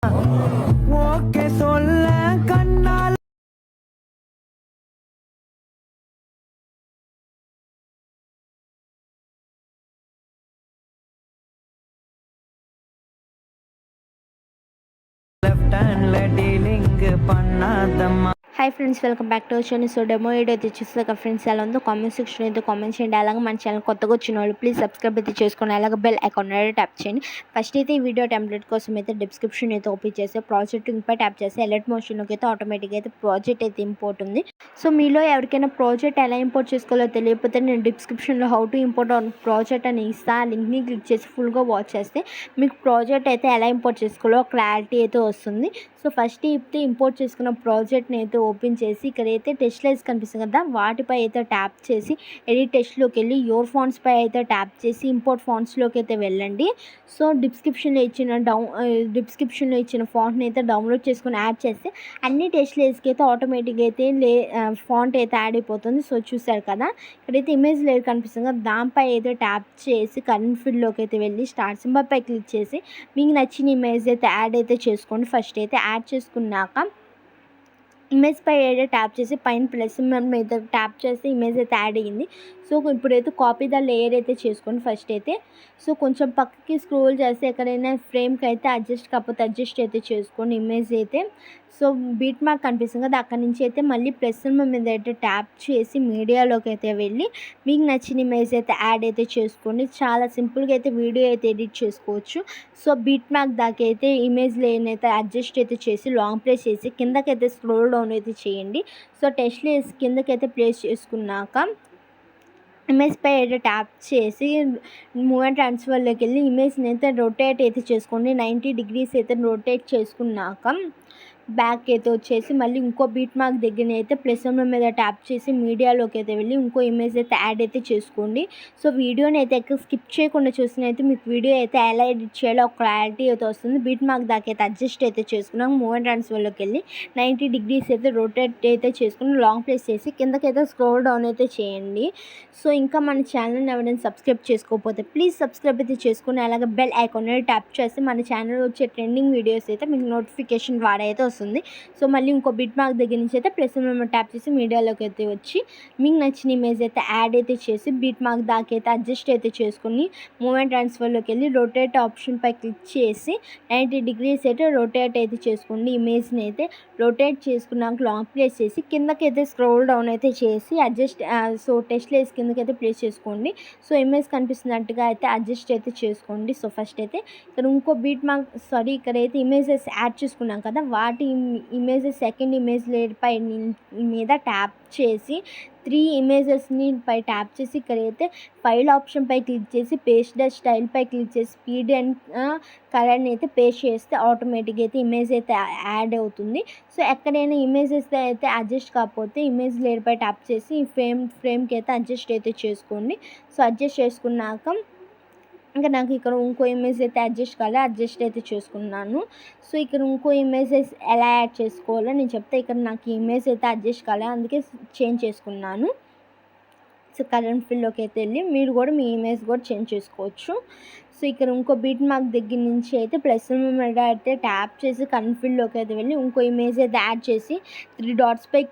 Okay சொல்ல கண்ணால் left హ్యాండ్ల డీలింగ్ பண்ணாதம்மா. Hi friends, welcome back to our channel. So demo video అయితే చూసాక ఫ్రెండ్స్ ఎలా ఉందో కామెంట్ సెక్షన్ అయితే కామెంట్ చేయండి. అలాగే మన ఛానల్ కొత్తగా వచ్చిన వాళ్ళు ప్లీజ్ సబ్స్క్రైబ్ అయితే చేసుకోండి. అలాగే బెల్ ఐకాన్ అయితే ట్యాప్ చేయండి. ఫస్ట్ అయితే ఈ వీడియో టెంప్లెట్ కోసం అయితే డిస్క్రిప్షన్ అయితే ఓపెన్ చేసి ప్రాజెక్ట్ లింక్పై ట్యాప్ చేసి ఎలర్ట్ మోషన్లోకి అయితే ఆటోమేటిక్గా అయితే ప్రాజెక్ట్ అయితే ఇంపోర్ట్ ఉంది. సో మీలో ఎవరికైనా ప్రాజెక్ట్ ఎలా ఇంపోర్ట్ చేసుకోవాలో తెలియకపోతే నేను డిస్క్రిప్షన్లో how to import on project అని ఇస్తా. ఆ లింక్ని క్లిక్ చేసి ఫుల్గా వాచ్ చేస్తే మీకు ప్రాజెక్ట్ అయితే ఎలా ఇంపోర్ట్ చేసుకోవాలో క్లారిటీ అయితే వస్తుంది. సో ఫస్ట్ అయితే ఇంపోర్ట్ చేసుకున్న ప్రాజెక్ట్ని అయితే ఓపెన్ చేసి ఇక్కడైతే టెస్ట్ లైన్స్ కనిపిస్తుంది కదా, వాటిపై అయితే ట్యాప్ చేసి ఎడిట్ టెస్ట్లోకి వెళ్ళి యోర్ ఫాంట్స్ పై అయితే ట్యాప్ చేసి ఇంపోర్ట్ ఫాంట్స్లోకి అయితే వెళ్ళండి. సో డిస్క్రిప్షన్లో ఇచ్చిన ఫాంట్ని అయితే డౌన్లోడ్ చేసుకుని యాడ్ చేస్తే అన్ని టెస్ట్ లైన్స్కి అయితే ఆటోమేటిక్గా అయితే ఫాంట్ అయితే యాడ్ అయిపోతుంది. సో చూసారు కదా, ఇక్కడైతే ఇమేజ్ లేయర్ కనిపిస్తుంది కదా, దానిపై అయితే ట్యాప్ చేసి కరెంట్ ఫీల్డ్లోకి అయితే వెళ్ళి స్టార్ట్ సింబల్ పై క్లిక్ చేసి మీకు నచ్చిన ఇమేజ్ అయితే యాడ్ అయితే చేసుకోండి. ఫస్ట్ అయితే యాడ్ చేసుకున్నాక ఇమేజ్ పై అయితే ట్యాప్ చేసి పైన ప్లస్ మీద ట్యాప్ చేస్తే ఇమేజ్ అయితే యాడ్ అయ్యింది. సో ఇప్పుడైతే కాపీ ద లేయర్ అయితే చేసుకోండి ఫస్ట్ అయితే. సో కొంచెం పక్కకి స్క్రోల్ చేస్తే ఎక్కడైనా ఫ్రేమ్కి అయితే అడ్జస్ట్ కాకపోతే అడ్జస్ట్ అయితే చేసుకోండి ఇమేజ్ అయితే. సో బీట్ మార్క్ కనిపిస్తుంది కదా, అక్కడి నుంచి అయితే మళ్ళీ ప్లస్ మీద అయితే ట్యాప్ చేసి మీడియాలోకి అయితే వెళ్ళి మీకు నచ్చిన ఇమేజ్ అయితే యాడ్ అయితే చేసుకోండి. చాలా సింపుల్గా అయితే వీడియో అయితే ఎడిట్ చేసుకోవచ్చు. సో బీట్ మార్క్ దాకా అయితే ఇమేజ్ లేయర్ని అయితే అడ్జస్ట్ అయితే చేసి లాంగ్ ప్రెస్ చేసి కిందకైతే స్క్రోల్ డౌన్ అయితే చేయండి. సో టెస్ట్ లేయర్స్ కిందకైతే ప్లేస్ చేసుకున్నాక ఇమేజ్ పై అయితే ట్యాప్ చేసి మూవ్ అండ్ ట్రాన్స్ఫర్లోకి వెళ్ళి ఇమేజ్ని అయితే రొటేట్ అయితే చేసుకోండి. 90 degrees అయితే రొటేట్ చేసుకున్నాక బ్యాక్ అయితే వచ్చేసి మళ్ళీ ఇంకో బీట్ మార్క్ దగ్గర అయితే ప్లస్ మీద ట్యాప్ చేసి మీడియాలోకి అయితే వెళ్ళి ఇంకో ఇమేజ్ అయితే యాడ్ అయితే చేసుకోండి. సో వీడియోని అయితే ఎక్కడ స్కిప్ చేయకుండా చూసినైతే మీకు వీడియో అయితే ఎలా ఎడిట్ చేయాలో ఒక క్లారిటీ అయితే వస్తుంది. బీట్ మార్క్ దాకా అయితే అడ్జస్ట్ అయితే చేసుకున్నాం. మూవ్ అండ్ ట్రాన్స్ఫర్లోకి వెళ్ళి 90 degrees అయితే రొటేట్ అయితే చేసుకుని లాంగ్ ప్రెస్ చేసి కిందకైతే స్క్రోల్ డౌన్ అయితే చేయండి. సో ఇంకా మన ఛానల్ని ఎవరైనా సబ్స్క్రైబ్ చేసుకోకపోతే ప్లీజ్ సబ్స్క్రైబ్ అయితే చేసుకుని అలాగే బెల్ ఐకాన్ ట్యాప్ చేసి మన ఛానల్ వచ్చే ట్రెండింగ్ వీడియోస్ అయితే మీకు నోటిఫికేషన్ ద్వారా అయితే వస్తుంది. సో మళ్ళీ ఇంకో బిట్ మార్క్ దగ్గర నుంచి అయితే ప్లస్ ట్యాప్ చేసి మీడియాలోకి అయితే వచ్చి మీకు నచ్చిన ఇమేజ్ అయితే యాడ్ అయితే చేసి బీట్ మార్క్ దాకా అయితే అడ్జస్ట్ అయితే చేసుకుని మూవ్ అండ్ ట్రాన్స్ఫర్లోకి వెళ్ళి రొటేట్ ఆప్షన్ పై క్లిక్ చేసి 90 degrees అయితే రొటేట్ అయితే చేసుకోండి. ఇమేజ్ని అయితే రొటేట్ చేసుకున్నాక లాంగ్ ప్లేస్ చేసి కిందకైతే స్క్రోల్ డౌన్ అయితే చేసి అడ్జస్ట్ సో టెస్ట్ లేస్ కిందకైతే ప్లేస్ చేసుకోండి. సో ఇమేజ్ కనిపిస్తున్నట్టుగా అయితే అడ్జస్ట్ అయితే చేసుకోండి. సో ఫస్ట్ అయితే ఇక్కడ ఇంకో బీట్ మార్క్ ఇక్కడైతే ఇమేజెస్ యాడ్ చేసుకున్నాం కదా, వాటి ఇమేజెస్ సెకండ్ ఇమేజ్ లేయర్ పై మీద ట్యాప్ చేసి 3 ఇమేజెస్ని పై ట్యాప్ చేసి ఇక్కడైతే ఫైల్ ఆప్షన్ పై క్లిక్ చేసి పేస్ట్ ద స్టైల్ పై క్లిక్ చేసి స్పీడ్ అండ్ కలర్ని అయితే పేస్ట్ చేస్తే ఆటోమేటిక్గా అయితే ఇమేజ్ అయితే యాడ్ అవుతుంది. సో ఎక్కడైనా ఇమేజెస్ అయితే అడ్జస్ట్ కాకపోతే ఇమేజ్ లేయర్ పై ట్యాప్ చేసి ఫ్రేమ్కి అయితే అడ్జస్ట్ అయితే చేసుకోండి. సో అడ్జస్ట్ చేసుకున్నాక ఇంకా నాకు ఇక్కడ ఇంకో ఇమేజ్ అయితే అడ్జస్ట్ అయితే చేసుకున్నాను. సో ఇక్కడ ఇంకో ఇమేజెస్ ఎలా యాడ్ చేసుకోవాలో నేను చెప్తే ఇక్కడ నాకు ఈ ఇమేజ్ అయితే అడ్జస్ట్ కాలే, అందుకే చేంజ్ చేసుకున్నాను. సో కరెంట్ ఫీల్డ్లోకి అయితే వెళ్ళి మీరు కూడా మీ ఇమేజ్ కూడా చేంజ్ చేసుకోవచ్చు. సో ఇక్కడ ఇంకో బీట్ మార్క్ దగ్గర నుంచి అయితే ప్లస్ మీద అయితే ట్యాప్ చేసి కరెంట్ ఫీల్డ్లోకి అయితే వెళ్ళి ఇంకో ఇమేజ్ అయితే యాడ్ చేసి 3 dots పై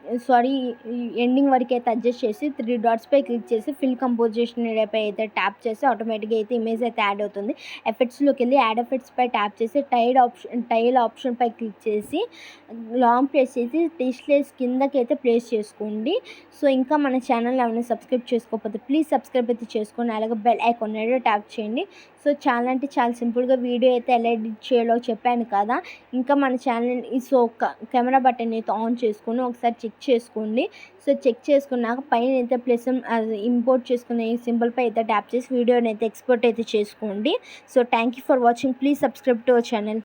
ఎండింగ్ వరకు అయితే అడ్జస్ట్ చేసి 3 dots పై క్లిక్ చేసి ఫిల్ కంపోజిషన్ పై అయితే ట్యాప్ చేసి ఆటోమేటిక్గా అయితే ఇమేజ్ అయితే యాడ్ అవుతుంది. ఎఫెక్ట్స్లోకి వెళ్ళి యాడ్ ఎఫెక్ట్స్ పై ట్యాప్ చేసి టైల్ ఆప్షన్ పై క్లిక్ చేసి లాంగ్ ప్రెస్ చేసి టెస్ట్ లేయర్స్ కిందకి అయితే ప్లేస్ చేసుకోండి. సో ఇంకా మన ఛానల్ ఏమైనా సబ్స్క్రైబ్ చేసుకోకపోతే ప్లీజ్ సబ్స్క్రైబ్ అయితే చేసుకోండి. అలాగే బెల్ ఐకాన్ అయితే ట్యాప్ చేయండి. సో చాలా సింపుల్గా వీడియో అయితే ఎలా ఎడిట్ చేయాలో చెప్పాను కదా. ఇంకా మన ఛానల్ కెమెరా బటన్ అయితే ఆన్ చేసుకొని ఒకసారి చెక్ చేసుకోండి. సో చెక్ చేసుకున్నాక పైన అయితే ప్లస్ ఇంపోర్ట్ చేసుకునే సింబల్ పై అయితే ట్యాప్ చేసి వీడియోని అయితే ఎక్స్పోర్ట్ అయితే చేసుకోండి. So thank you for watching. Please subscribe to our channel.